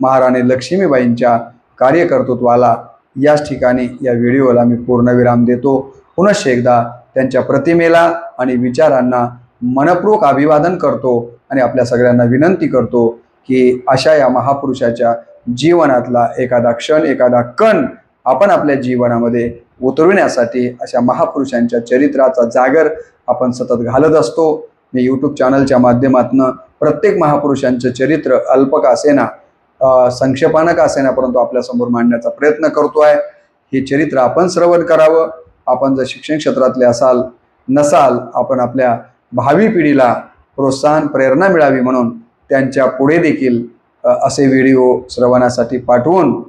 महाराणी लक्ष्मीबाईंच्या कार्यकर्तृत्वाला याच ठिकाणी या व्हिडिओला मी पूर्णविराम देतो। पुनश्च एकदा त्यांच्या प्रतिमेला आणि विचारांना मनपूर्वक अभिवादन करतो आणि आपल्या सगळ्यांना विनंती करतो की अशा या महापुरुषाच्या जीवनातला एखादा क्षण, एखादा कण आपण आपल्या जीवनामध्ये उतरविण्यासाठी अशा महापुरुषांच्या चरित्राचा जागर आपण सतत घालत असतो। मी यूट्यूब चॅनलच्या माध्यमातून प्रत्येक महापुरुषांचं चरित्र अल्प का असेना, संक्षेपानं का असेना, परंतु आपल्यासमोर मांडण्याचा प्रयत्न करतो आहे। हे चरित्र आपण श्रवण करावं। आपण जर शिक्षण क्षेत्रातले नसाल, आपण आपल्या भावी पिढीला प्रोत्साहन, प्रेरणा मिळावी म्हणून त्यांच्या पुढे देखील असे व्हिडिओ श्रवणासाठी पाठवून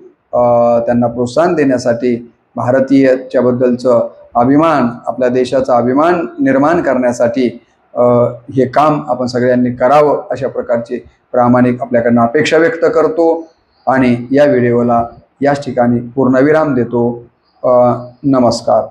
त्यांना प्रोत्साहन देण्यासाठी, भारतीयच्याबद्दलचं अभिमान, आपल्या देशाचा अभिमान निर्माण करण्यासाठी हे काम आपण सगळ्यांनी करावं अशा प्रकारची प्रामाणिक आपल्याकडनं अपेक्षा व्यक्त करतो आणि या व्हिडिओला याच ठिकाणी पूर्णविराम देतो। नमस्कार।